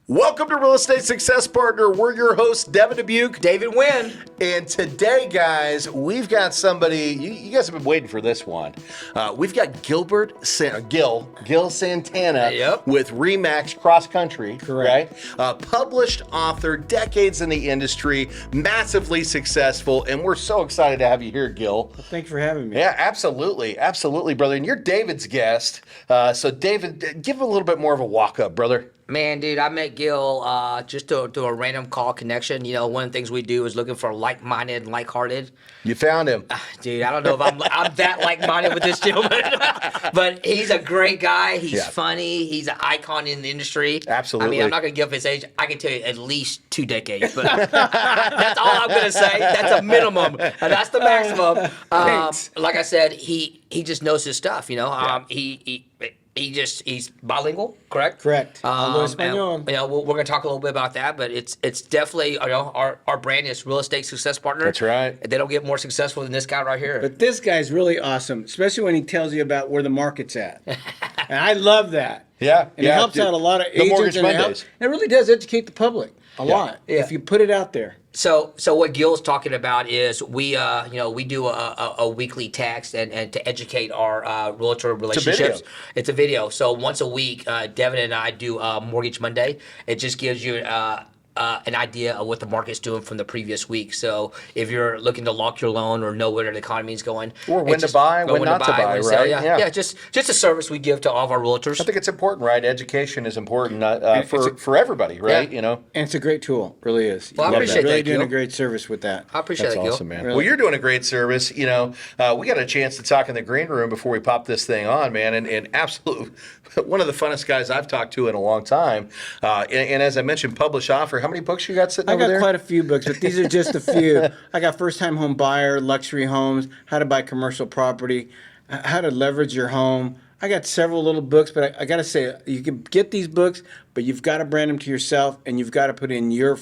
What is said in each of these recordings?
Welcome to Real Estate Success Partner. We're your hosts, Devin Dubuc, David Nguyen. and today, guys, we've got somebody. You guys have been waiting for this one. We've got Gil Santana Yep. with REMAX Cross Country. Correct. Right? Published author, decades in the industry, massively successful, and we're so excited to have you here, Gil. Well, thanks for having me. Yeah, absolutely, brother. And you're David's guest. So, David, give a little bit more of a walk up, brother. Man, dude, I met Gil just through a random call connection. You know, one of the things we do is looking for like-minded, like-hearted. You found him. Dude, I don't know if I'm that like-minded with this gentleman, but he's a great guy. He's funny. He's an icon in the industry. Absolutely. I mean, I'm not going to give up his age. I can tell you at least 2 decades, but that's all I'm going to say. That's a minimum. That's the maximum. Like I said, he just knows his stuff, you know. He's bilingual, correct? Correct. Hablo español. You know, we're going to talk a little bit about that, but it's definitely, you know, our brand is Real Estate Success Partner. That's right. They don't get more successful than this guy right here. But this guy's really awesome, especially when he tells you about where the market's at. And I love that. Yeah, And it helps out a lot of agents. Mortgage and Mondays. it really does educate the public a lot Yeah. if you put it out there. So what Gil's talking about is we do a weekly text and to educate our realtor relationships. It's a video. So once a week, Devin and I do Mortgage Monday. It just gives you an idea of what the market's doing from the previous week. So if you're looking to lock your loan or know where the economy is going, or when to buy, when not to buy, when to sell, right? Yeah, just a service we give to all of our realtors. I think it's important, right? Education is important for everybody, right? Yeah. You know. And it's a great tool, really is. Well, I appreciate You're really that, doing Gil. a great service with that. I appreciate That's it, Gil. awesome, man. Really. Well, you're doing a great service. You know, we got a chance to talk in the green room before we pop this thing on, man, and absolutely one of the funnest guys I've talked to in a long time. And as I mentioned, published offer. How many books you got sitting I over got there? quite a few books, but these are just a few. I got First Time Home Buyer, Luxury Homes, How to Buy Commercial Property, How to Leverage Your Home. I got several little books, but I got to say, you can get these books, but you've got to brand them to yourself, and you've got to put in your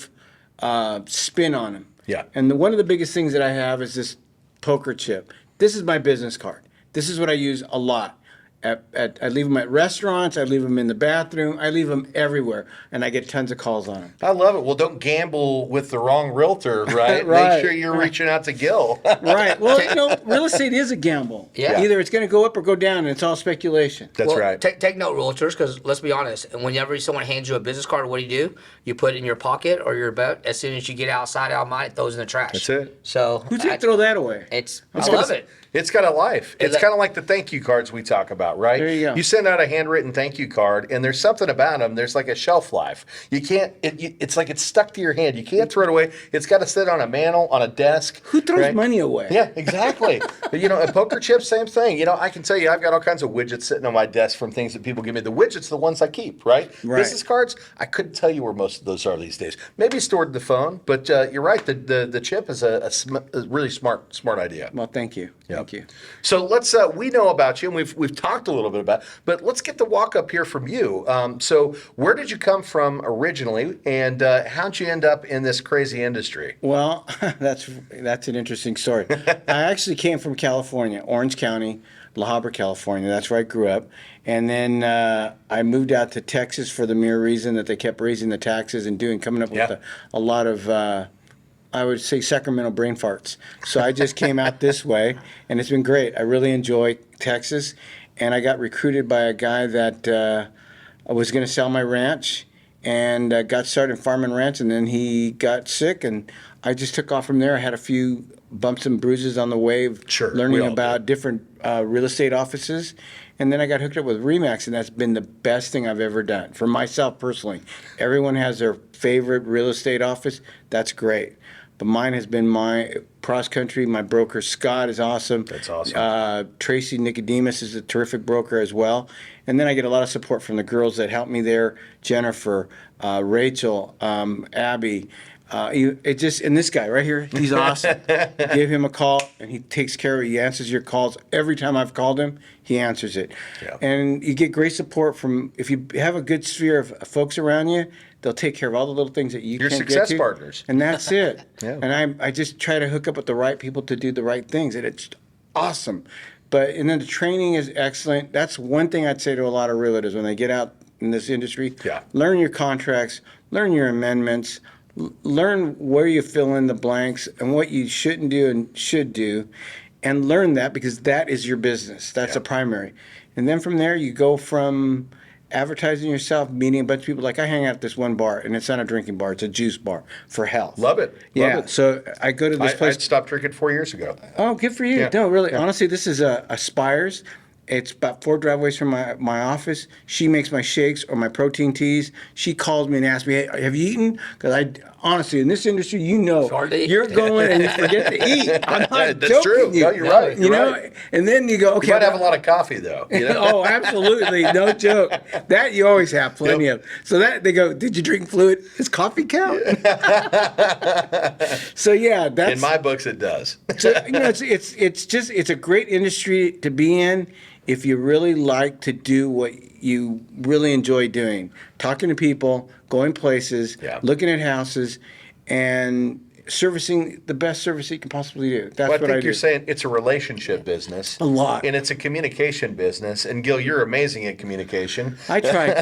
spin on them. Yeah. And one of the biggest things that I have is this poker chip. This is my business card. This is what I use a lot. I leave them at restaurants. I leave them in the bathroom. I leave them everywhere, and I get tons of calls on them. I love it. Well, don't gamble with the wrong realtor, right? Right. Make sure you're reaching out to Gil. Right. Well, you know, real estate is a gamble. Yeah. Either it's going to go up or go down, and it's all speculation. That's Well, right. Take note, realtors, because let's be honest. Whenever someone hands you a business card, what do? You put it in your pocket or your belt. As soon as you get outside out of mine, it throws in the trash. That's it. So Who's going to throw that away? I love it. It's got a life. It's like- kind of like the thank you cards we talk about, right? There you go. You send out a handwritten thank you card, and there's something about them. There's like a shelf life. You can't. It's like it's stuck to your hand. You can't throw it away. It's got to sit on a mantle, on a desk. Who throws right? money away? Yeah, exactly. But, you know, at poker chips, same thing. You know, I can tell you, I've got all kinds of widgets sitting on my desk from things that people give me. The widgets, the ones I keep, right? Right. Business cards, I couldn't tell you where most of those are these days. Maybe stored in the phone, but you're right. The chip is a really smart idea. Well, thank you. Thank you. So let's we know about you, and we've talked a little bit about, but let's get the walk up here from you. So where did you come from originally, and how'd you end up in this crazy industry? Well, that's an interesting story. I actually came from California, Orange County, La Habra, California. That's where I grew up. And then I moved out to Texas for the mere reason that they kept raising the taxes and coming up with a lot of I would say Sacramento brain farts. So I just came out this way, and it's been great. I really enjoy Texas, and I got recruited by a guy that was going to sell my ranch, and got started farming ranch, and then he got sick, and I just took off from there. I had a few bumps and bruises on the way of Sure, we learning all about different real estate offices, and then I got hooked up with REMAX, and that's been the best thing I've ever done for myself personally. Everyone has their favorite real estate office. That's great. But mine has been my cross country. My broker, Scott, is awesome. That's awesome. Tracy Nicodemus is a terrific broker as well. And then I get a lot of support from the girls that help me there. Jennifer, Rachel, Abby. And this guy right here, he's awesome. Give him a call, and he takes care of it. He answers your calls. Every time I've called him, he answers it. Yeah. And you get great support from, if you have a good sphere of folks around you, they'll take care of all the little things that you Your can't get success to. partners. And that's it. Yeah. And I just try to hook up with the right people to do the right things, and it's awesome. And then the training is excellent. That's one thing I'd say to a lot of realtors when they get out in this industry. Yeah. Learn your contracts, learn your amendments, learn where you fill in the blanks and what you shouldn't do and should do, and learn that because that is your business. That's the primary. And then from there, you go from advertising yourself, meeting a bunch of people. Like I hang out at this one bar, and it's not a drinking bar; it's a juice bar for health. Love it. Yeah. Love it. So I go to this I place. stopped drinking 4 years ago. Oh, good for you. Yeah. No, really. Yeah. Honestly, this is a Spires. It's about 4 driveways from my office. She makes my shakes or my protein teas. She calls me and asks me, hey, have you eaten? Because honestly, in this industry, hard to eat. you're going and you forget to eat. I'm not That's joking true. you. No, you're right. You You're know, right. and then you go, okay. You might have a lot of coffee, though. You know? Oh, absolutely. No joke. That you always have plenty of. So that they go, did you drink fluid? Does coffee count? So yeah, that's In my books, it does. so, it's a great industry to be in if you really like to do what you really enjoy doing, talking to people, going places, looking at houses, and servicing the best service you can possibly do. That's Well, I what think I do. you're saying it's a relationship business. A lot. And it's a communication business. And Gil, you're amazing at communication. I try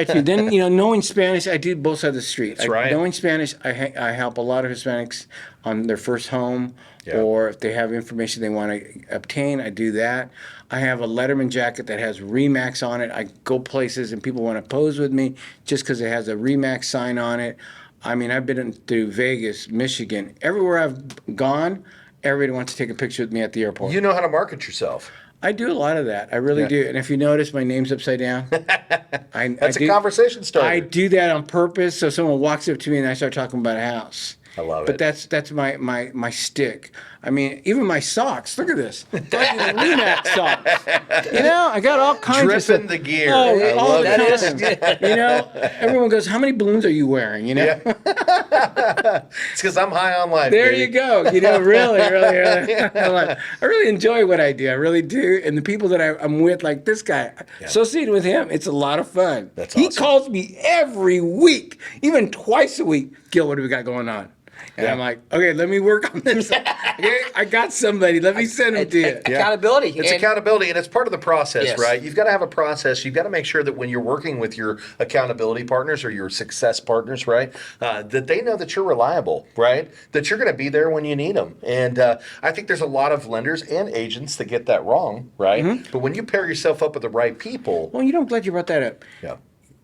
to. Then, knowing Spanish, I do both sides of the street. That's right. Knowing Spanish, I help a lot of Hispanics on their first home, or if they have information they want to obtain, I do that. I have a Letterman jacket that has REMAX on it. I go places and people want to pose with me just because it has a REMAX sign on it. I mean, I've been to Vegas, Michigan. Everywhere I've gone, everybody wants to take a picture with me at the airport. You know how to market yourself. I do a lot of that. I really do. And if you notice, my name's upside down. That's a conversation starter. I do that on purpose so someone walks up to me and I start talking about a house. I love But it. that's my stick. I mean, even my socks. Look at this. REMAX socks. I got all kinds of Dripping stuff. the gear. Oh, I all love the it. time. Everyone goes, how many balloons are you wearing? Yeah. It's because I'm high on life. There baby. you go. Really. I really enjoy what I do. I really do. And the people that I'm with, like this guy, associated with him, it's a lot of fun. That's He awesome. calls me every week, even twice a week. Gil, what do we got going on? And I'm like, okay, let me work on this. Okay, I got somebody. Let me send him to you. Accountability. It's accountability, and it's part of the process, Yes. right? You've got to have a process. You've got to make sure that when you're working with your accountability partners or your success partners, right, that they know that you're reliable, right? That you're going to be there when you need them. And I think there's a lot of lenders and agents that get that wrong, right? But when you pair yourself up with the right people, Well, I'm glad you brought that up. yeah,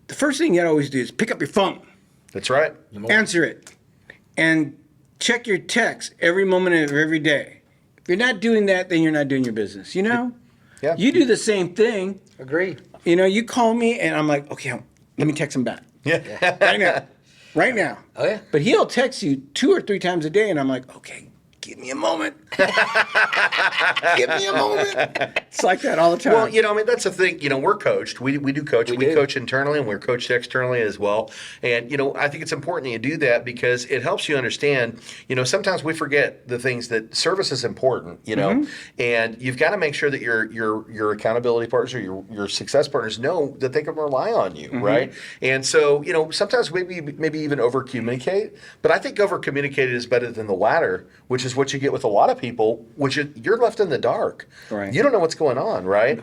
The first thing you got to always do is pick up your phone, that's right. answer it, and check your text every moment of every day. If you're not doing that, then you're not doing your business. Yeah. You do the same thing. Agreed. You call me and I'm like, okay, let me text him back. Yeah. Right now. Oh, yeah. But he'll text you 2 or 3 times a day and I'm like, okay, give me a moment. Give me a moment. It's like that all the time. Well, that's the thing. We're coached. We do coach. We do. coach internally, and we're coached externally as well. And I think it's important that you do that because it helps you understand. Sometimes we forget the things that service is important. And you've got to make sure that your accountability partners or your success partners know that they can rely on you, right? And so sometimes maybe even over communicate. But I think over communicated is better than the latter, which is what you get with a lot of people, which you're left in the dark. Right. You don't know what's going on, right?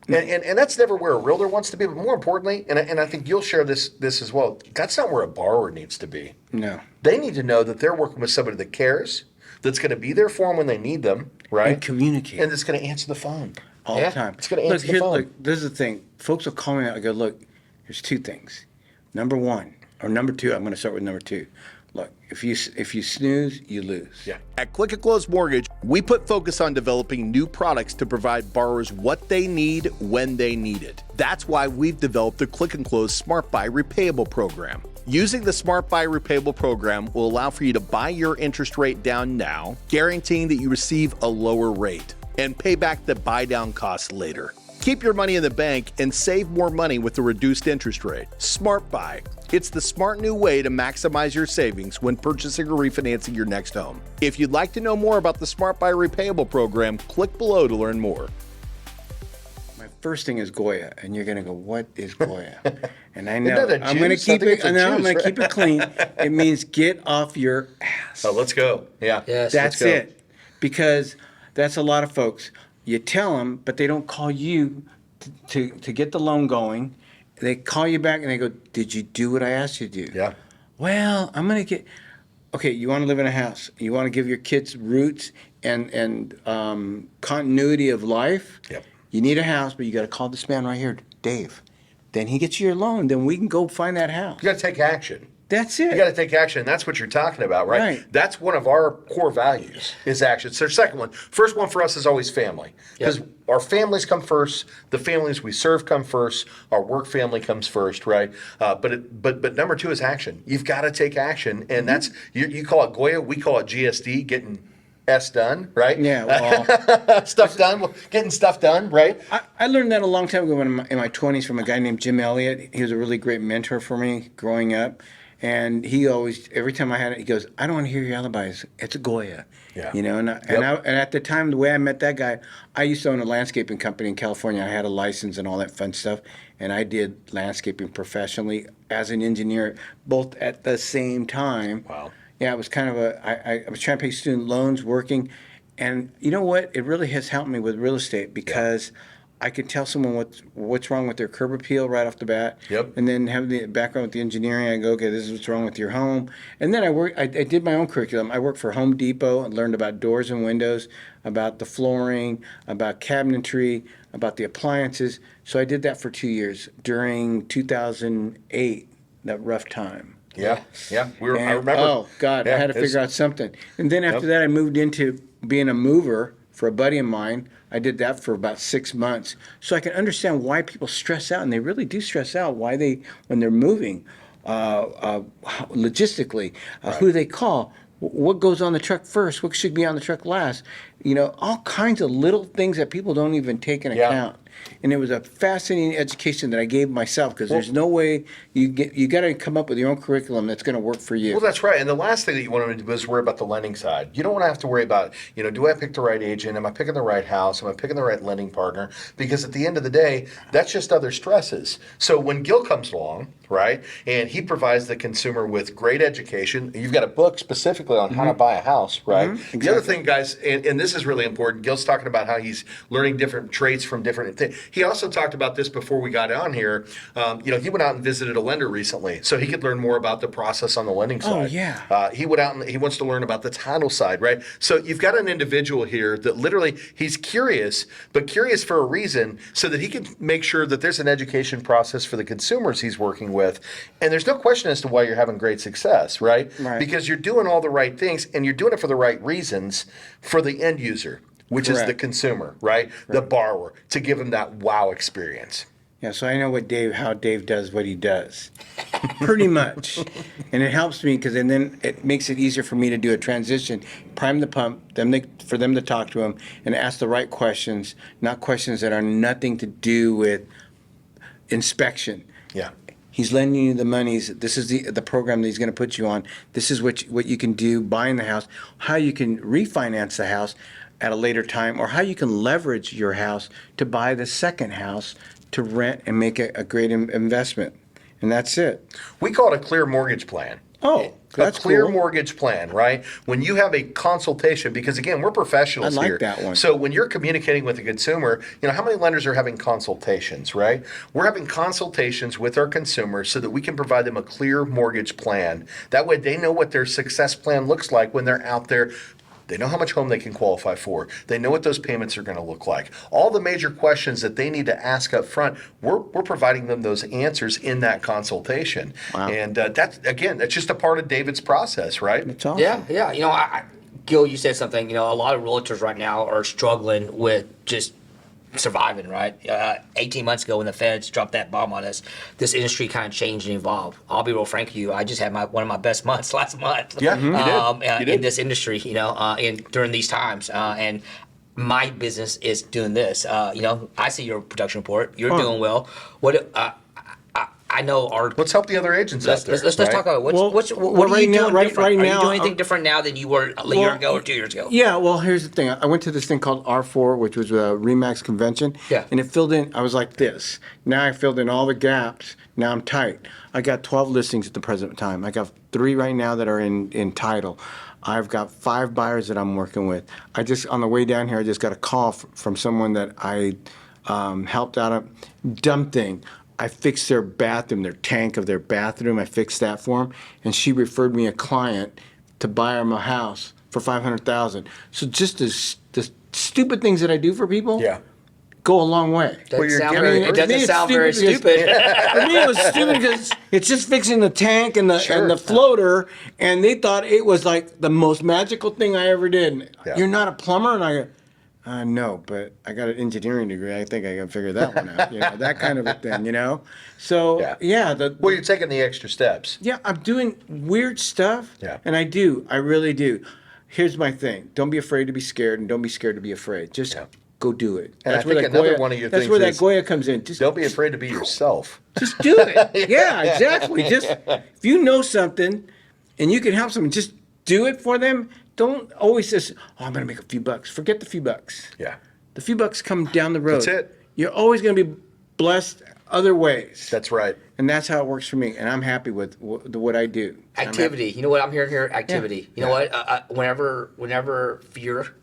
And that's never where a realtor wants to be. But more importantly, and I think you'll share this as well, that's not where a borrower needs to be. No. They need to know that they're working with somebody that cares, that's going to be there for them when they need them, right? And communicate. And that's going to answer the phone. all the time. It's gonna answer the phone. Look, this is the thing. Folks will call me out. I go, look, there's 2 things. Number 1, or number 2, I'm going to start with number 2. Look, if you snooze, you lose. Yeah. At Click and Close Mortgage, we put focus on developing new products to provide borrowers what they need when they need it. That's why we've developed the Click and Close Smart Buy Repayable program. Using the Smart Buy Repayable program will allow for you to buy your interest rate down now, guaranteeing that you receive a lower rate, and pay back the buy down costs later. Keep your money in the bank and save more money with the reduced interest rate. Smart Buy. It's the smart new way to maximize your savings when purchasing or refinancing your next home. If you'd like to know more about the Smart Buy Repayable program, click below to learn more. My first thing is Goya, and you're gonna go, what is Goya? And I know Isn't that a I'm gonna juice? I keep think it. it's a I know I'm juice, gonna keep it clean. It means get off your ass. Oh, let's go. Yeah. Yes. That's let's go. it. Because that's a lot of folks. You tell them, but they don't call you to get the loan going. they call you back and they go, "Did you do what I asked you to do?" Yeah. Well, I'm gonna get. Okay, you want to live in a house. You want to give your kids roots and continuity of life. Yep. You need a house, but you got to call this man right here, Dave. Then he gets you your loan. Then we can go find that house. You got to take action. That's it. You got to take action. That's what you're talking about, right? Right. That's one of our core values is action. So the second one. First one for us is always family. Because our families come first. The families we serve come first. Our work family comes first, right? But number two is action. You've got to take action. And that's, you call it Goya. We call it GSD, getting S done, right? Yeah, well, Stuff done. Well, getting stuff done, right? I learned that a long time ago in my 20s from a guy named Jim Elliott. He was a really great mentor for me growing up. And he always, every time I had it, he goes, "I don't want to hear your alibis. It's a Goya." Yeah. You know, and at the time, the way I met that guy, I used to own a landscaping company in California. I had a license and all that fun stuff. And I did landscaping professionally as an engineer, both at the same time. Wow. Yeah, it was kind of I was trying to pay student loans, working. And you know what? It really has helped me with real estate because I could tell someone what's wrong with their curb appeal right off the bat. Yep. And then have the background with the engineering. I go, okay, this is what's wrong with your home. And then I did my own curriculum. I worked for Home Depot and learned about doors and windows, about the flooring, about cabinetry, about the appliances. So I did that for 2 years during 2008, that rough time. Yeah. I remember. Oh, God, Yeah, I had to figure out something. And then after that, I moved into being a mover for a buddy of mine. I did that for about 6 months. So I can understand why people stress out, and they really do stress out, when they're moving, logistically, who they call, what goes on the truck first, what should be on the truck last. You know, all kinds of little things that people don't even take into account. And it was a fascinating education that I gave myself because there's no way you got to come up with your own curriculum that's going to work for you. Well, that's right. And the last thing that you want to do is worry about the lending side. You don't want to have to worry about, do I pick the right agent? Am I picking the right house? Am I picking the right lending partner? Because at the end of the day, that's just other stresses. So when Gil comes along, right, and he provides the consumer with great education, you've got a book specifically on how to buy a house, right? Exactly. The other thing, guys, and this is really important, Gil's talking about how he's learning different traits from different things. He also talked about this before we got on here. He went out and visited a lender recently, so he could learn more about the process on the lending side. Oh, yeah. He went out and he wants to learn about the title side, right? So you've got an individual here that literally he's curious, but curious for a reason, so that he can make sure that there's an education process for the consumers he's working with. And there's no question as to why you're having great success, right? Because you're doing all the right things and you're doing it for the right reasons for the end user, which is the consumer, right? The borrower, to give them that wow experience. Yeah, so I know how Dave does what he does, pretty much, and it helps me because then it makes it easier for me to do a transition, prime the pump, for them to talk to him and ask the right questions, not questions that are nothing to do with inspection. Yeah. He's lending you the monies. This is the program that he's going to put you on. This is what you can do buying the house, how you can refinance the house at a later time, or how you can leverage your house to buy the second house to rent and make a great investment. And that's it. We call it a clear mortgage plan. Oh, that's a clear cool. mortgage plan, right? When you have a consultation, because again, we're professionals I like here. that one. So when you're communicating with a consumer, how many lenders are having consultations, right? We're having consultations with our consumers so that we can provide them a clear mortgage plan. That way they know what their success plan looks like when they're out there. They know how much home they can qualify for. They know what those payments are going to look like. All the major questions that they need to ask up front, we're providing them those answers in that consultation. Wow. And that's just a part of David's process, right? It's awesome. Yeah. Gil, you said something. A lot of realtors right now are struggling with just surviving, right? 18 months ago when the Feds dropped that bomb on us, this industry kind of changed and evolved. I'll be real frank with you. I just had one of my best months last month. Yeah, you did. In this industry, during these times. And my business is doing this. I see your production report. You're doing well. I know our. Let's help the other agents out there. Let's talk about what are you doing different? Are you doing anything different now than you were a year ago or 2 years ago? Yeah, well, here's the thing. I went to this thing called R4, which was a REMAX convention. Yeah. And it filled in, I was like this. Now I filled in all the gaps. Now I'm tight. I got 12 listings at the present time. I got 3 right now that are in title. I've got 5 buyers that I'm working with. On the way down here, I just got a call from someone that I helped out. Dumb thing. I fixed their bathroom, their tank of their bathroom. I fixed that for them, and she referred me a client to buy them a house for $500,000. So just the stupid things that I do for people, go a long way. It doesn't sound very stupid. For me, it was stupid because it's just fixing the tank and the floater, and they thought it was like the most magical thing I ever did. You're not a plumber, and I go, no, but I got an engineering degree. I think I can figure that one out. That kind of a thing. So well, you're taking the extra steps. Yeah, I'm doing weird stuff. Yeah. And I really do. Here's my thing: don't be afraid to be scared, and don't be scared to be afraid. Just go do it. And I think another one of your things that's where that Goya comes in. Just don't be afraid to be yourself. Just do it. Yeah, exactly. Just if you know something and you can help someone, just do it for them. Don't always just, I'm going to make a few bucks. Forget the few bucks. Yeah. The few bucks come down the road. That's it. You're always going to be blessed other ways. That's right. And that's how it works for me. And I'm happy with what I do. Activity. You know what I'm hearing here? Activity. You know what? Whenever fear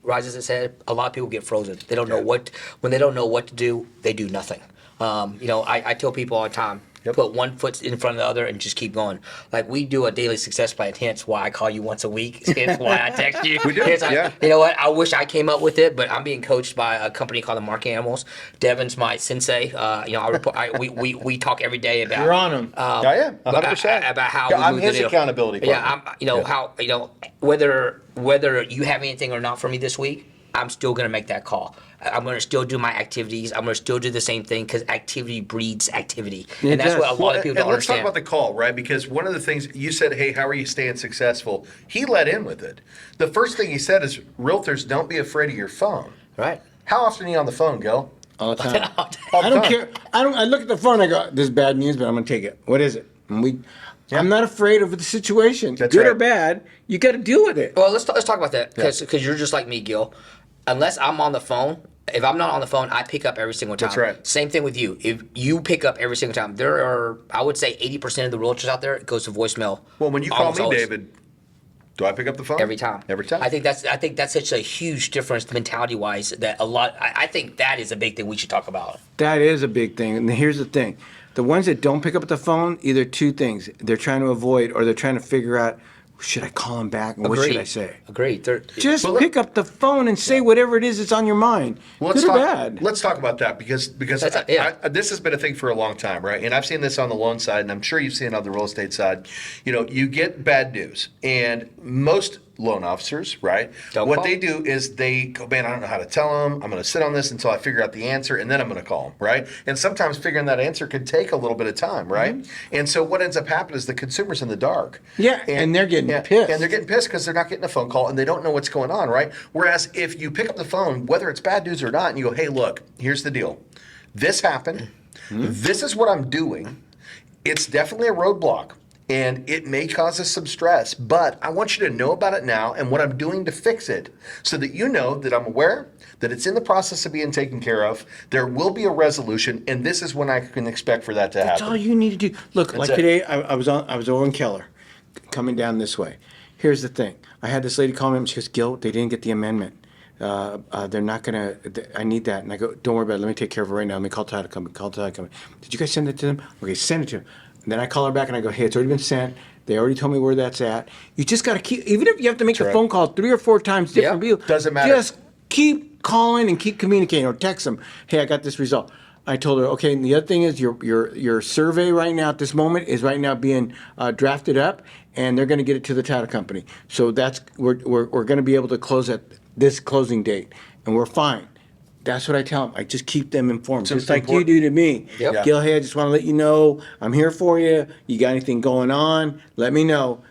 rises its head, a lot of people get frozen. They don't know when they don't know what to do, they do nothing. I tell people all the time, put one foot in front of the other and just keep going. Like we do a daily success plan, hence why I call you once a week, hence why I text you. We do, You know what? I wish I came up with it, but I'm being coached by a company called the Mark Animals. Devin's my sensei. We talk every day about. You're on them. I am 100% about how I'm we move his the deal. accountability partner. How whether you have anything or not for me this week, I'm still going to make that call. I'm going to still do my activities. I'm going to still do the same thing because activity breeds activity. And that's what a lot of people don't let's understand. talk about the call, right? Because one of the things you said, hey, how are you staying successful? He let in with it. The first thing he said is, realtors, don't be afraid of your phone. Right. How often are you on the phone, Gil? All the time. All the I don't time. care. I look at the phone. I go, "This is bad news, but I'm gonna take it. What is it?" And I'm not afraid of the situation, That's good or right. bad. You got to deal with it. Well, let's talk about that because you're just like me, Gil. Unless I'm on the phone, if I'm not on the phone, I pick up every single time. That's right. Same thing with you. If you pick up every single time, there are, I would say, 80% of the realtors out there, it goes to voicemail. Well, when you call almost me, always. David, do I pick up the phone? Every time. Every time. I think that's such a huge difference mentality wise that I think that is a big thing we should talk about. That is a big thing. And here's the thing: the ones that don't pick up the phone, either two things: they're trying to avoid, or they're trying to figure out, should I call him back, and what should I say? Agreed. Just pick up the phone and say whatever it is that's on your mind, good or bad. Let's talk about that because this has been a thing for a long time, right? And I've seen this on the loan side, and I'm sure you've seen it on the real estate side. You get bad news, and most loan officers, right? Don't call. They do is they go, man, I don't know how to tell them. I'm going to sit on this until I figure out the answer, and then I'm going to call them, right? And sometimes figuring that answer could take a little bit of time, right? Mm-hmm. And so what ends up happening is the consumer's in the dark. Yeah, and they're getting pissed. And they're getting pissed because they're not getting a phone call and they don't know what's going on, right? Whereas if you pick up the phone, whether it's bad news or not, and you go, hey, look, here's the deal. This happened. Mm-hmm. This is what I'm doing. It's definitely a roadblock. And it may cause us some stress, but I want you to know about it now and what I'm doing to fix it so that you know that I'm aware, that it's in the process of being taken care of. There will be a resolution, and this is when I can expect for that to happen. That's all you need to do. Look, like today, I was over in Keller, coming down this way. Here's the thing. I had this lady call me up. She goes, Gil, they didn't get the amendment. They're not going to, I need that. And I go, don't worry about it. Let me take care of it right now. Let me call title company. Did you guys send it to them? Okay, send it to them. And then I call her back and I go, hey, it's already been sent. They already told me where that's at. You just got to keep, even if you have to make the phone call 3 or 4 times different people. Doesn't matter. Just keep calling and keep communicating or text them. Hey, I got this result. I told her, okay, and the other thing is your survey right now at this moment is right now being drafted up, and they're going to get it to the title company. So that's we're going to be able to close at this closing date, and we're fine. That's what I tell them. I just keep them informed, just like you do to me. Yep. Gil, hey, I just want to let you know I'm here for you. You got anything going on? Let me know.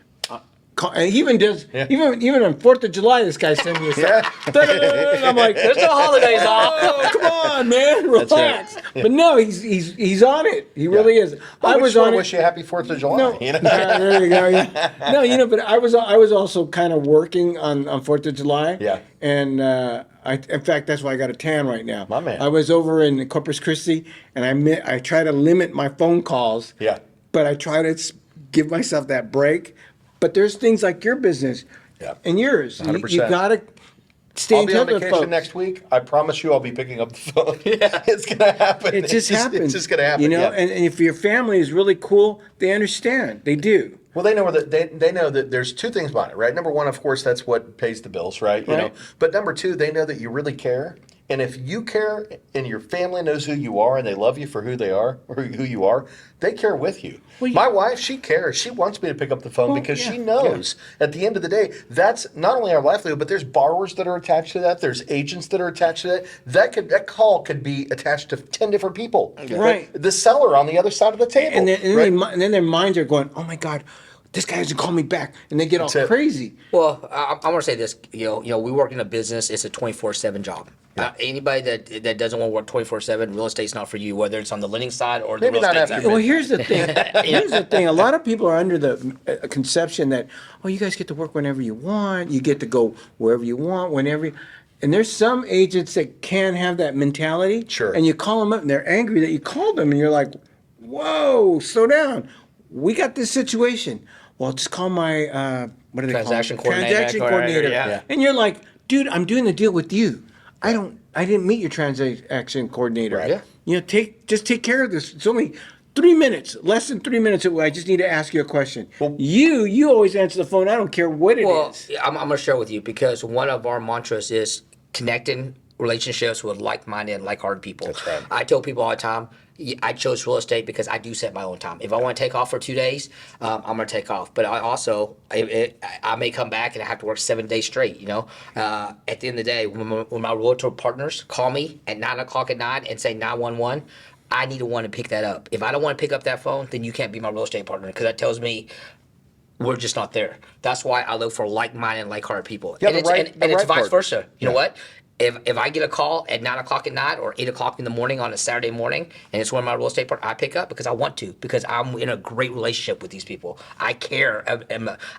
And he even does, even on 4th of July, this guy sends me a stuff. I'm like, There's no holidays off. oh, come on, man, relax. But no, he's on it. He really is. Well, I was on it. Wish you happy 4th of July. No, You know? there you go. Yeah. No, but I was also kind of working on 4th of July. Yeah. And in fact, that's why I got a tan right now. My man. I was over in Corpus Christi, and I try to limit my phone calls. Yeah. But I try to give myself that break. But there's things like your business and yours. 100%. You got to stay I'll in be touch on with vacation folks. next week. I promise you I'll be picking up the phone. It's going to happen. It just happens. It's just going to happen. You know, yeah. and if your family is really cool, they understand. They do. Well, they know they know that there's two things behind it, right? Number one, of course, that's what pays the bills, right? You know. Right. But number two, they know that you really care. And if you care and your family knows who you are and they love you for who they are or who you are, they care with you. Well, My wife, she cares. She wants me to pick up the phone because she knows at the end of the day, that's not only our livelihood, but there's borrowers that are attached to that. There's agents that are attached to that. That call could be attached to 10 different people. Right. The seller on the other side of the table. And then, right? and then their minds are going, oh my God, this guy hasn't called me back. And they get all That's it. crazy. Well, I want to say this. We work in a business. It's a 24/7 job. Anybody that doesn't want to work 24/7, real estate's not for you. Whether it's on the lending side or the Maybe real not estate after side. Well, here's the thing. Here's the thing. A lot of people are under the conception that, oh, you guys get to work whenever you want. You get to go wherever you want, whenever you... And there's some agents that can have that mentality. Sure. And you call them up and they're angry that you called them. And you're like, whoa, slow down. We got this situation. Well, just call my, what do they Transaction call it? coordinator. Transaction coordinator. Yeah. And you're like, dude, I'm doing the deal with you. I didn't meet your transaction coordinator. Right. Yeah. You know, just take care of this. It's only 3 minutes, less than 3 minutes away. I just need to ask you a question. You always answer the phone. I don't care what it is. I'm going to share with you because one of our mantras is connecting relationships with like-minded, like-hearted people. That's right. I tell people all the time, I chose real estate because I do set my own time. If I want to take off for 2 days, I'm going to take off. But I also, I may come back and I have to work 7 days straight, you know. At the end of the day, when my realtor partners call me at 9 o'clock at night and say 911, I need to want to pick that up. If I don't want to pick up that phone, then you can't be my real estate partner because that tells me we're just not there. That's why I look for like-minded, like-hearted people. Yeah, and the it's, right- and the it's right vice partner. versa. You know Yeah. what? If I get a call at 9 o'clock at night or 8 o'clock in the morning on a Saturday morning and it's one of my real estate partners, I pick up because I want to, because I'm in a great relationship with these people. I care.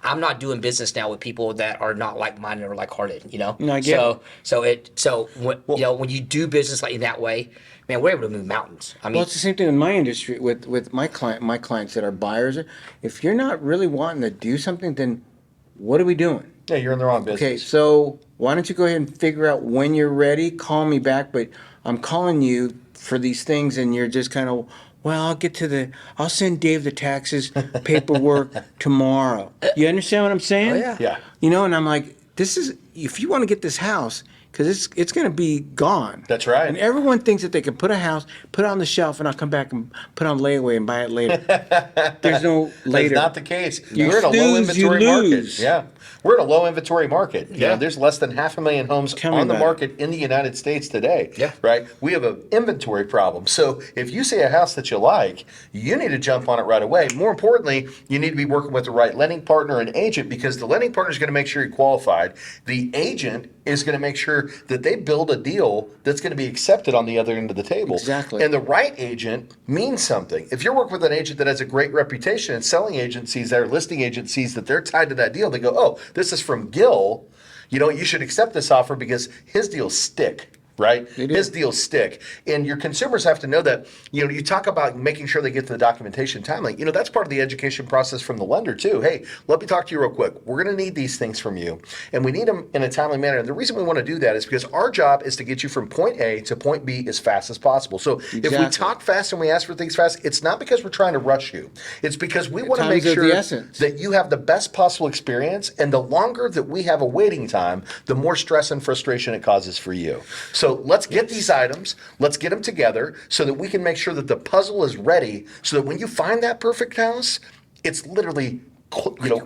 I'm not doing business now with people that are not like-minded or like-hearted, you know? No, I get it. So when you do business like in that way, man, we're able to move mountains. I mean, Well, it's the same thing in my industry with my clients that are buyers. If you're not really wanting to do something, then what are we doing? Yeah, you're in the wrong business. Okay, so why don't you go ahead and figure out when you're ready? Call me back, but I'm calling you for these things, and you're just kind of, well, I'll send Dave the taxes paperwork tomorrow. You understand what I'm saying? Oh, yeah. Yeah. You know, and I'm like, if you want to get this house, because it's going to be gone. That's right. And everyone thinks that they can put a house, put it on the shelf, and I'll come back and put it on layaway and buy it later. There's no later. That's not the case. You We're in a low snooze, you inventory market. lose. Yeah. We're in a low inventory market. You Yeah. know, there's less than 500,000 homes Tell me on the about market in the United States today. Yeah. Right? We have an inventory problem. So if you see a house that you like, you need to jump on it right away. More importantly, you need to be working with the right lending partner and agent, because the lending partner is going to make sure you're qualified. The agent is going to make sure that they build a deal that's going to be accepted on the other end of the table. Exactly. And the right agent means something. If you're working with an agent that has a great reputation, and selling agencies that are listing agencies that they're tied to that deal, they go, oh, this is from Gil. You know, you should accept this offer because his deals stick. Right? They do. His deals stick. And your consumers have to know that, you know, you talk about making sure they get to the documentation timely. You know, that's part of the education process from the lender too. Hey, let me talk to you real quick. We're going to need these things from you, and we need them in a timely manner. And the reason we want to do that is because our job is to get you from point A to point B as fast as possible. So if we Exactly. talk fast and we ask for things fast, it's not because we're trying to rush you. It's because we want to Time's make of the sure essence. that you have the best possible experience, and the longer that we have a waiting time, the more stress and frustration it causes for you. So let's get these items, let's get them together so that we can make sure that the puzzle is ready, so that when you find that perfect house, it's literally,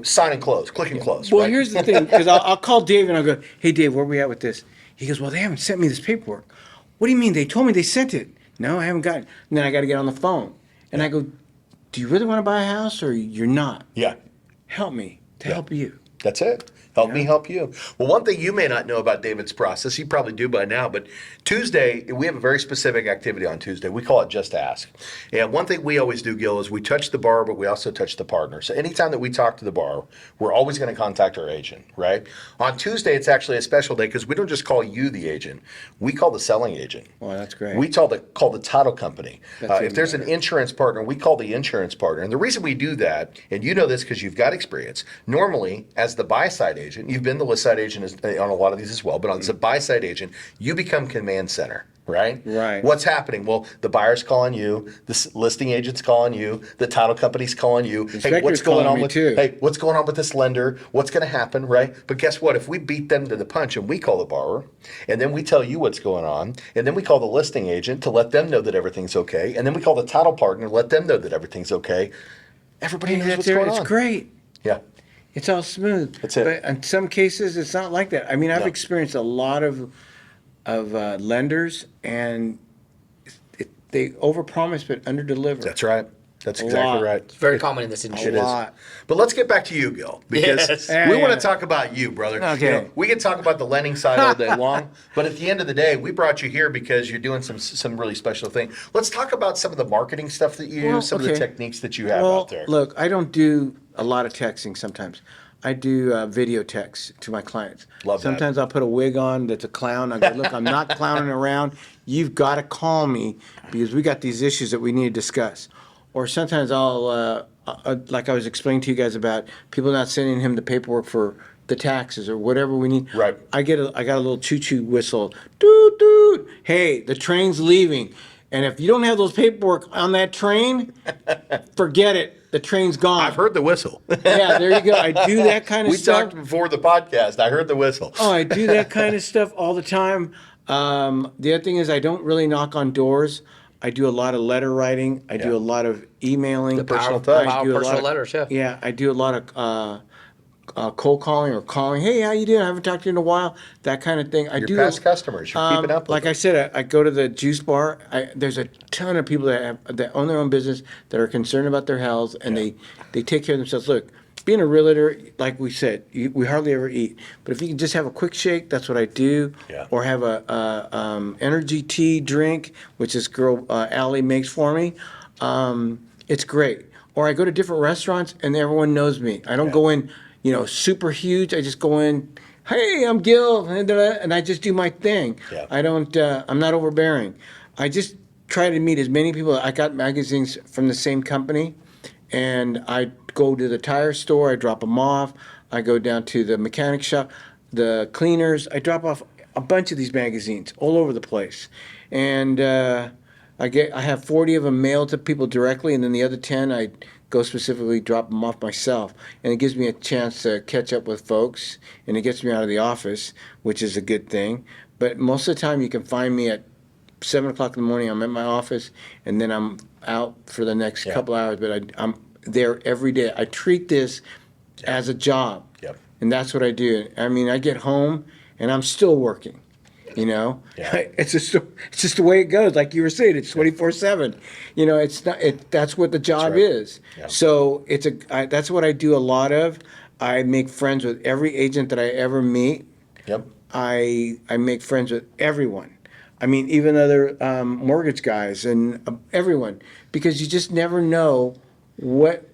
sign and close, click and close. Well, right? here's the thing, because I'll call Dave and I'll go, hey, Dave, where are we at with this? He goes, well, they haven't sent me this paperwork. What do you mean? They told me they sent it. No, I haven't gotten it. And then I got to get on the phone. And I go, do you really want to buy a house or you're not? Yeah, Help me to help you. that's it. Help me help you. Well, one thing you may not know about David's process, you probably do by now, but Tuesday, we have a very specific activity on Tuesday. We call it Just Ask. And one thing we always do, Gil, is we touch the borrower, but we also touch the partner. So anytime that we talk to the borrower, we're always going to contact our agent, right? On Tuesday, it's actually a special day because we don't just call you the agent. We call the selling agent. Well, that's great. We call the title company. That's If even there's an better. insurance partner, we call the insurance partner. And the reason we do that, and you know this because you've got experience, normally as the buy side agent, you've been the list side agent on a lot of these as well, but as a buy side agent, you become command center. Right? Right. What's happening? Well, the buyer's calling you, the listing agent's calling you, the title company's calling you. Hey, what's going on with Hey, what's going on with this lender? What's going to happen, right? But guess what? If we beat them to the punch and we call the borrower, and then we tell you what's going on, and then we call the listing agent to let them know that everything's okay, and then we call the title partner, let them know that everything's okay. Everybody knows what's going on. It's great. Yeah. It's all smooth. That's it. But in some cases, it's not like that. I mean, I've No. experienced a lot of lenders, and they overpromise but underdeliver. That's right. That's A exactly lot. right. It's very common in this industry. It is. lot. But let's get back to you, Gil, because Yes. we Yeah. want to talk about you, brother. Okay. You know, we can talk about the lending side all day long, but at the end of the day, we brought you here because you're doing some really special thing. Let's talk about some of the marketing stuff that you use, some of the okay. techniques that you have Well, out there. look, I don't do a lot of texting sometimes. I do video text to my clients. Love that. Sometimes I'll put a wig on that's a clown. I go, look, I'm not clowning around. You've got to call me because we got these issues that we need to discuss. Or sometimes I'll, like I was explaining to you guys about people not sending him the paperwork for the taxes or whatever we need. Right. I got a little choo-choo whistle. Doot, doot. Hey, the train's leaving. And if you don't have those paperwork on that train, forget it. The train's gone. I've heard the whistle. Yeah, there you go. I do that kind of We stuff. talked before the podcast. I heard the whistle. Oh, I do that kind of stuff all the time. The other thing is I don't really knock on doors. I do a lot of letter writing. I do a lot of emailing. The personal Power- touch. power do a personal lot of- letters, yeah. Yeah, I do a lot of cold calling or calling. Hey, how you doing? I haven't talked to you in a while. That kind of thing. I Your do past customers, you're keeping up with like them. I said, I go to the juice bar. There's a ton of people that own their own business that are concerned about their health, and they take care of themselves. Look, being a realtor, like we said, we hardly ever eat. But if you can just have a quick shake, that's what I do. Yeah. Or have a energy tea drink, which this girl Allie makes for me. It's great. Or I go to different restaurants and everyone knows me. I don't go in, super huge. I just go in, hey, I'm Gil, and I just do my thing. Yeah. I don't. I'm not overbearing. I just try to meet as many people. I got magazines from the same company, and I go to the tire store. I drop them off. I go down to the mechanic shop, the cleaners. I drop off a bunch of these magazines all over the place, and I have 40 of them mailed to people directly, and then the other 10 I go specifically drop them off myself, and it gives me a chance to catch up with folks, and it gets me out of the office, which is a good thing. But most of the time, you can find me at 7 o'clock in the morning. I'm at my office, and then I'm out for the next couple hours. But I'm there every day. I treat this as a job, and that's what I do. I mean, I get home, and I'm still working. Yeah. It's just the way it goes. Like you were saying, it's 24/7. It's not. That's what the job right. is. Yeah. So that's what I do a lot of. I make friends with every agent that I ever meet. Yep. I make friends with everyone. I mean, even other mortgage guys and everyone, because you just never know what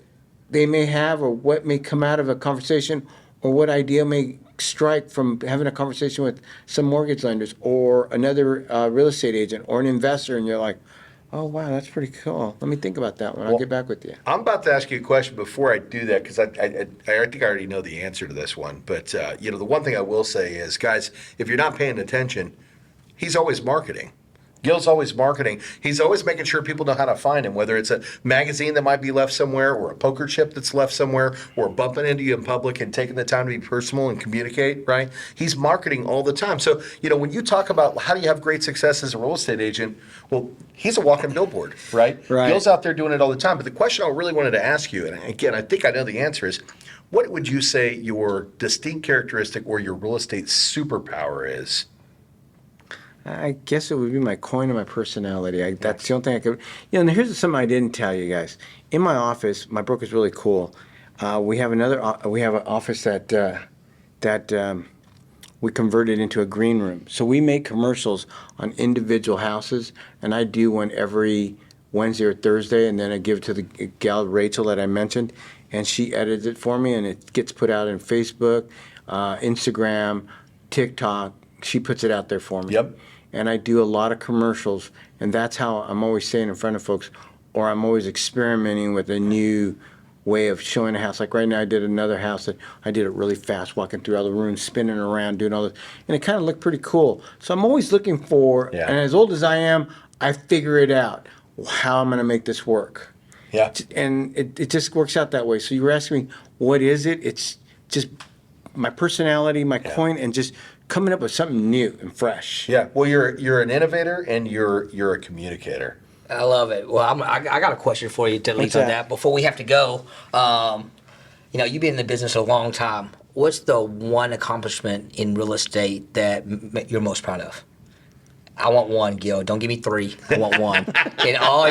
they may have or what may come out of a conversation or what idea may strike from having a conversation with some mortgage lenders or another real estate agent or an investor, and you're like, oh, wow, that's pretty cool. Let me think about that one. I'll get back with you. I'm about to ask you a question before I do that because I think I already know the answer to this one. But, the one thing I will say is, guys, if you're not paying attention, he's always marketing. Gil's always marketing. He's always making sure people know how to find him, whether it's a magazine that might be left somewhere or a poker chip that's left somewhere or bumping into you in public and taking the time to be personal and communicate, right? He's marketing all the time. So, when you talk about how do you have great success as a real estate agent, well, he's a walking billboard, right? Right. Gil's out there doing it all the time. But the question I really wanted to ask you, and again, I think I know the answer is, what would you say your distinct characteristic or your real estate superpower is? I guess it would be my coin and my personality. That's the only thing I could. And here's something I didn't tell you guys. In my office, my broker's really cool. We have an office that we converted into a green room. So we make commercials on individual houses, and I do one every Wednesday or Thursday, and then I give it to the gal Rachel that I mentioned, and she edits it for me, and it gets put out in Facebook, Instagram, TikTok. She puts it out there for me. Yep. And I do a lot of commercials, and that's how I'm always saying in front of folks, or I'm always experimenting with a new way of showing a house. Like right now, I did another house that I did it really fast, walking through all the rooms, spinning around, doing all this, and it kind of looked pretty cool. So I'm always looking for, Yeah. and as old as I am, I figure it out how I'm going to make this work. Yeah. And it just works out that way. So you were asking me, what is it? It's just my personality, my coin, and just coming up with something new and fresh. Yeah. Well, you're an innovator and you're a communicator. I love it. Well, I got a question for you to leave What's on that? that before we have to go. You've been in the business a long time. What's the one accomplishment in real estate that you're most proud of? I want one, Gil. Don't give me three. I want one. in all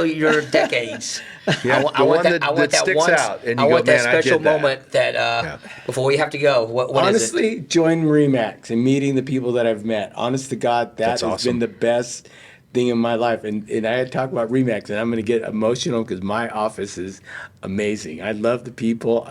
your decades. Yeah, I want one that. I want that that sticks once. out, and I you go, want that "Man, I special did that." moment that before we have to go. What is it? Honestly, join REMAX and meeting the people that I've met. Honest to God, That's has awesome. been the best thing in my life. And I had to talk about REMAX, and I'm going to get emotional because my office is amazing. I love the people.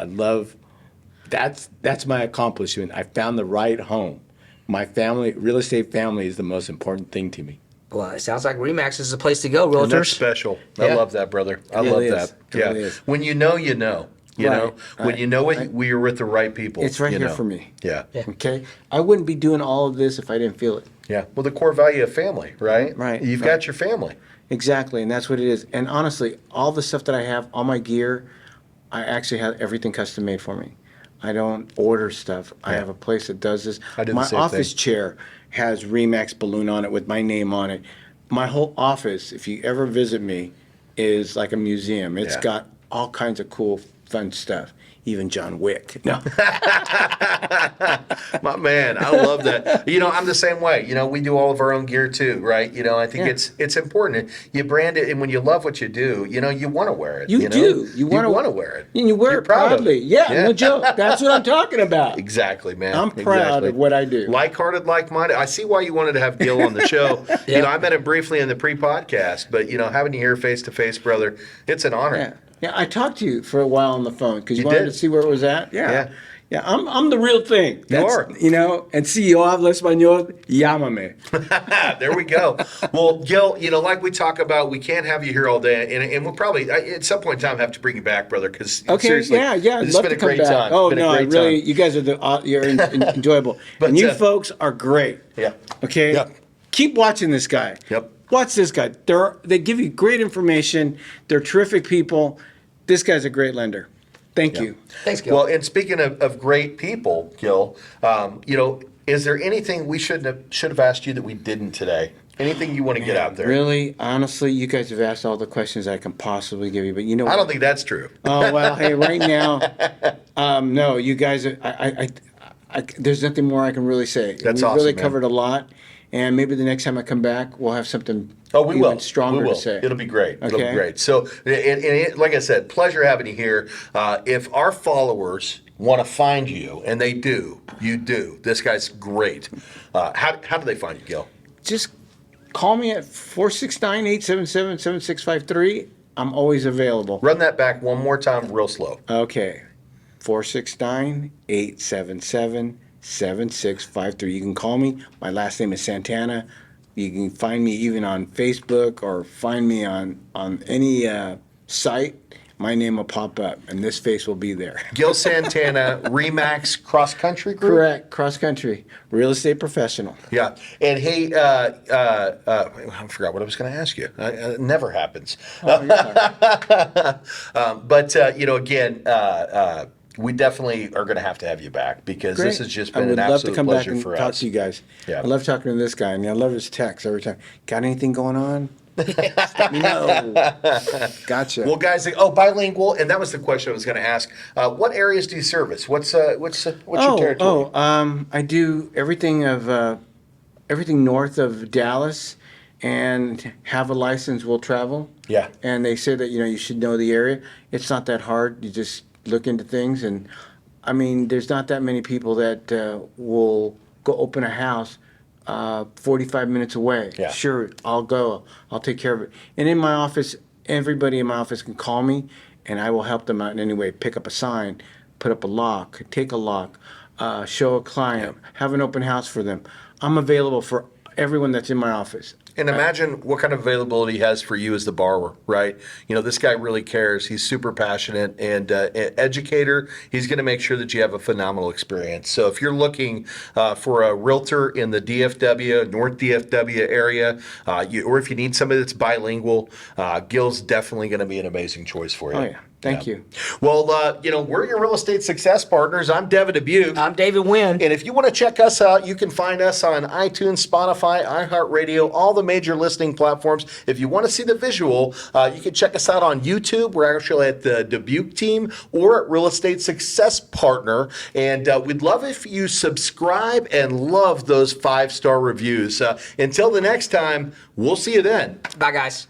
That's my accomplishment. I found the right home. My family, real estate family, is the most important thing to me. Well, it sounds like REMAX is the place to go, And realtors. that's special. I Yeah. love that, brother. I It love really that. is. It really is. When you know, you know. You Right, know, when right. you know it, we're with the right people. It's right you here know. for me. Yeah. Yeah. Okay? I wouldn't be doing all of this if I didn't feel it. Yeah. Well, the core value of family, right? Right, You've right. got your family. Exactly, and that's what it is. And honestly, all the stuff that I have, all my gear, I actually have everything custom made for me. I don't order stuff. I Yeah. have a place that does this. I do the My same office thing. chair has REMAX balloon on it with my name on it. My whole office, if you ever visit me, is like a museum. It's Yeah. got all kinds of cool, fun stuff. Even John Wick. No. My man, I love that. I'm the same way. We do all of our own gear too, right? I think Yeah. it's important. You brand it, and when you love what you do, you want to wear it. You do. You want to wear it. And you wear You're it proud of proudly. it. Yeah, no joke. That's what I'm talking about. Exactly, man. I'm proud Exactly. of what I do. Like-hearted, like-minded. I see why you wanted to have Gil on the show. Yeah. I met him briefly in the pre-podcast, but having you here face to face, brother, it's an honor. Yeah. Yeah, I talked to you for a while on the phone because you You wanted did? to see where it was at. Yeah. Yeah. Yeah, I'm the real thing. You are. And si yo hablo español, llámame. There we go. Well, Gil, like we talk about, we can't have you here all day, and we'll probably at some point in time have to bring you back, brother. Because Okay, seriously, yeah, I'd it's love been to a come great back. time. Oh Been a no, I great really, time. you guys are you're enjoyable, But, and you uh, folks are great. Yeah. Okay. Yep. Keep watching this guy. Yep. Watch this guy. They give you great information. They're terrific people. This guy's a great lender. Thank you. Thanks, Gil. Well, and speaking of great people, Gil, is there anything we should have asked you that we didn't today? Anything you want to get out there? Really, honestly, you guys have asked all the questions I can possibly give you, but you know I what? don't think that's true. Oh well, hey, right now, no, you guys. There's nothing more I can really say. That's we awesome, really man. covered a lot, and maybe the next time I come back, we'll have something. Oh, we even will. stronger we will. to say. It'll be great. It'll be Okay. great. So, and like I said, pleasure having you here. If our followers want to find you, and they do, you do. This guy's great. How do they find you, Gil? Just call me at 469-877-7653. I'm always available. Run that back one more time, real slow. Okay, 469-877-7653. You can call me. My last name is Santana. You can find me even on Facebook or find me on any site. My name will pop up, and this face will be there. Gil Santana, REMAX Cross Country Group. Correct. Cross country. Real estate professional. Yeah, and hey, I forgot what I was going to ask you. It never happens. But again, we definitely are going to have you back because this has just been I would an love to absolute come back pleasure and for talk us. to you guys. Yeah. I love talking to this guy, and I love his texts every time. Got anything going on? Let me know. Gotcha. Well, guys, bilingual, and that was the question I was going to ask. What areas do you service? What's your territory? I do everything north of Dallas, and have a license will travel. Yeah. And they say that you should know the area. It's not that hard. You just look into things, and I mean, there's not that many people that will go open a house 45 minutes away. Yeah. Sure, I'll go. I'll take care of it. And in my office, everybody in my office can call me, and I will help them out in any way. Pick up a sign, put up a lock, take a lock, show a client, have an open house for them. I'm available for everyone that's in my office. And imagine what kind of availability he has for you as the borrower, right? You know, this guy really cares. He's super passionate and educator. He's going to make sure that you have a phenomenal experience. So if you're looking for a realtor in the DFW, North DFW area, or if you need somebody that's bilingual, Gil's definitely going to be an amazing choice for you. Oh, yeah. Thank you. Well, you know, we're your real estate success partners. I'm Devin Dubuc. I'm David Nguyen. And if you want to check us out, you can find us on iTunes, Spotify, iHeartRadio, all the major listening platforms. If you want to see the visual, you can check us out on YouTube. We're actually at the Dubuc team or at Real Estate Success Partner. And we'd love if you subscribe and love those 5-star reviews. Until the next time, we'll see you then. Bye, guys.